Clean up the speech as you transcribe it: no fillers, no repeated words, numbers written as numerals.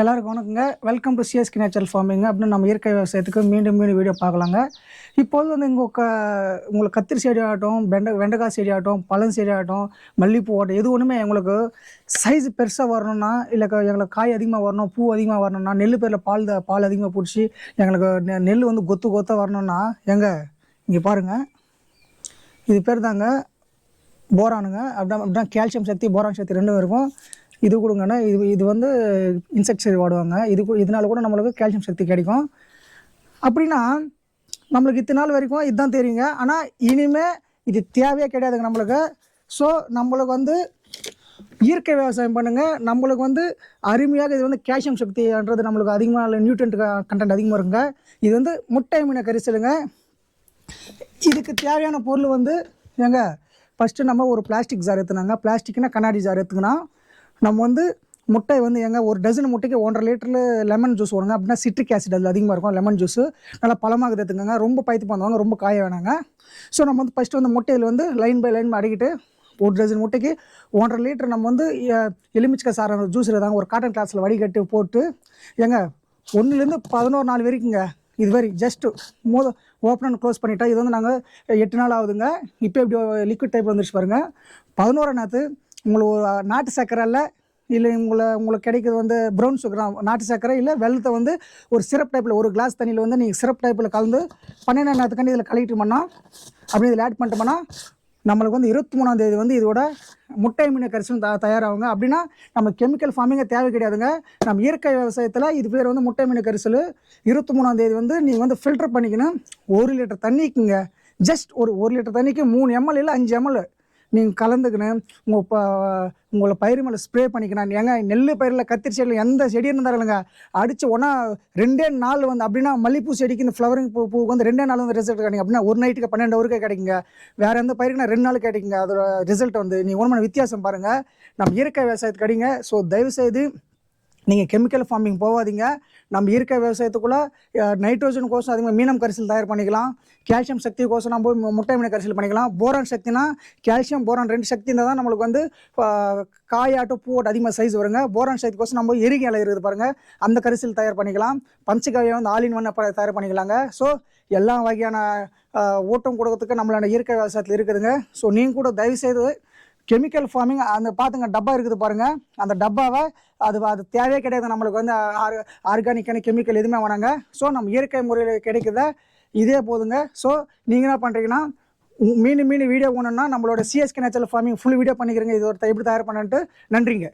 எல்லாருக்கும் வணக்கங்க. Welcome to CSK natural farming அப்படின்னு நம்ம இயற்கை விவசாயத்துக்கு மீண்டும் வீடியோ பார்க்கலாங்க. இப்போது வந்து உங்களுக்கு கத்திரி செடி ஆகட்டும், வெண்டைக்காய் செடி ஆகட்டும், பழம் செடி ஆகட்டும், மல்லிகைப்பூ ஆகட்டும், எது ஒன்றுமே எங்களுக்கு சைஸ் பெருசாக வரணும்னா, இல்லை எங்களுக்கு காய் அதிகமாக வரணும், பூ அதிகமாக வரணும்னா, நெல் பேரில் பால் அதிகமாக பிடிச்சி எங்களுக்கு நெல் வந்து கொத்தாக வரணும்னா இங்கே பாருங்கள், இது பேர் தாங்க போரானுங்க. அப்படின்னா கால்சியம் சக்தி, போரான் சக்தி ரெண்டும் இருக்கும். இது கொடுங்கன்னா இது வந்து இன்செக்டிசைட் வாடுவாங்க. இதனால கூட நம்மளுக்கு கால்சியம் சக்தி கிடைக்கும். அப்படின்னா நம்மளுக்கு இத்தனை நாள் வரைக்கும் இதுதான் தெரியுங்க. ஆனால் இனிமேல் இது தேவையே கிடையாதுங்க நம்மளுக்கு. ஸோ நம்மளுக்கு வந்து இயற்கை விவசாயம் பண்ணுங்கள். நம்மளுக்கு வந்து அருமையாக இது வந்து கால்சியம் சக்தின்றது நம்மளுக்கு அதிகமாக நியூட்ரண்ட் கண்டென்ட் அதிகமாக இருக்குங்க. இது வந்து முட்டை மீனை கரிசலுங்க. இதுக்கு தேவையான பொருள் வந்து ஃபஸ்ட்டு நம்ம ஒரு பிளாஸ்டிக் ஜார் எடுத்துனாங்க. பிளாஸ்டிக்னா கண்ணாடி ஜார் எடுத்துக்கினா நம்ம வந்து முட்டை வந்து ஒரு டசன் முட்டைக்கு 1.5 லிட்டரில் லெமன் ஜூஸ் வருங்க. அப்படின்னா சிட்ரிக் ஆசிட் அதில் அதிகமாக இருக்கும். லெமன் ஜூஸு நல்லா பழமாக எடுத்துக்கோங்க. ரொம்ப பைத்து பண்ணுவாங்க, ரொம்ப காய வேணாங்க. ஸோ நம்ம வந்து ஃபஸ்ட்டு வந்து முட்டையில் வந்து லைன் பை லைன் அடிக்கிட்டு ஒரு டசன் முட்டைக்கு 1.5 லிட்டர் நம்ம வந்து எலுமிச்சக்காய் சார ஜூஸ் தாங்க ஒரு காட்டன் கிளாஸில் வடிகட்டி போட்டு 1லேருந்து 11 நாள் வரைக்குங்க. இது வரை ஜஸ்ட்டு ஓப்பன் அண்ட் க்ளோஸ் பண்ணிட்டா இது வந்து நாங்கள் 8 நாள் ஆகுதுங்க. இப்போ இப்படி லிக்விட் டைப் வந்துருச்சு பாருங்கள். 11 நாற்று உங்களுக்கு நாட்டு சர்க்கரை இல்லை உங்களுக்கு கிடைக்கிறது வந்து ப்ரௌன் சுகர், நாட்டு சர்க்கரை இல்லை வெள்ளத்தை வந்து ஒரு சிரப் டைப்பில் ஒரு கிளாஸ் தண்ணியில் வந்து நீங்கள் சிரப் டைப்பில் கலந்து 12 நாற்றுக்காண்டி இதில் கலக்கிட்டோம்னா அப்படி இதில் ஆட் பண்ணிட்டோம்னா நம்மளுக்கு வந்து 23ஆம் தேதி வந்து இதோட முட்டை மீன் கரிசல் தயாராகுங்க. அப்படின்னா நம்ம கெமிக்கல் ஃபார்மிங்கே தேவை கிடையாதுங்க. நம்ம இயற்கை விவசாயத்தில் இது பேர் வந்து முட்டை மீன் கரிசல். 23ஆம் தேதி வந்து நீங்கள் வந்து ஃபில்டர் பண்ணிக்கணும். 1 லிட்டர் தண்ணிக்குங்க, ஜஸ்ட் ஒரு லிட்டர் தண்ணிக்கு 3 ml இல்லை 5 ml நீங்கள் கலந்துக்கணும். உங்களை பயிர் மேலே ஸ்ப்ரே பண்ணிக்கணும். நெல் பயிரில் கத்திரி செடியில் எந்த செடி இருந்தாலும் இல்லைங்க அடித்து 2 நாள் வந்து அப்படின்னா மல்லிகைப்பூ செடிக்கு இந்த ஃப்ளவரிங் பூவுக்கு வந்து 2 நாள் வந்து ரிசல்ட் கிடைக்கும். அப்படின்னா ஒரு நைட்டுக்கு 12 ஹவருக்கு கிடைக்குங்க. வேறு எந்த பயிருக்குன்னா 2 நாள் கிடைக்குங்க. அதோட ரிசல்ட் வந்து நீங்கள் ஒன்றுமான வித்தியாசம் பாருங்கள். நம்ம இயற்கை விவசாயத்துக்கு கிடைங்க. ஸோ தயவுசெய்து நீங்கள் கெமிக்கல் ஃபார்மிங் போகாதீங்க. நம்ம இயற்கை விவசாயத்துக்குள்ளே நைட்ரோஜன் கோசம் அதிகமாக மீனம் கரிசல் தயார் பண்ணிக்கலாம். கால்சியம் சக்தி கோசம் நம்ம முட்டை மீன் கரிசல் பண்ணிக்கலாம். போரான் சக்தினா கால்சியம் போரான் 2 சக்தி இருந்தால் தான் நம்மளுக்கு வந்து காயாட்டம் பூவோட்டு அதிகமாக சைஸ் வருங்க. போரான் சக்தி கோசம் நம்ம எரிகை இலை இருக்குது பாருங்கள், அந்த கரிசல் தயார் பண்ணிக்கலாம். பஞ்சகாவியை வந்து ஆல் இன் ஒன் தயார் பண்ணிக்கலாங்க. ஸோ எல்லா வகையான ஊட்டம் கொடுக்கறதுக்கு நம்மளோட இயற்கை விவசாயத்தில் இருக்குதுங்க. ஸோ நீங்கள் கூட தயவுசெய்து கெமிக்கல் ஃபார்மிங் அந்த பார்த்துங்க டப்பா இருக்குது பாருங்கள், அந்த டப்பாவை அது தேவையே கிடையாது. நம்மளுக்கு வந்து ஆர்கானிக்கான கெமிக்கல் எதுவுமே வேணாங்க. ஸோ நம்ம இயற்கை முறையில் கிடைக்குத இதே போதுங்க. ஸோ நீங்கள் என்ன பண்ணுறீங்கன்னா மீன் வீடியோ வேணும்னா நம்மளோட CSK natural farming full video பண்ணிக்கிறீங்க. இது எப்படி தயார் பண்ணிட்டு நன்றிங்க.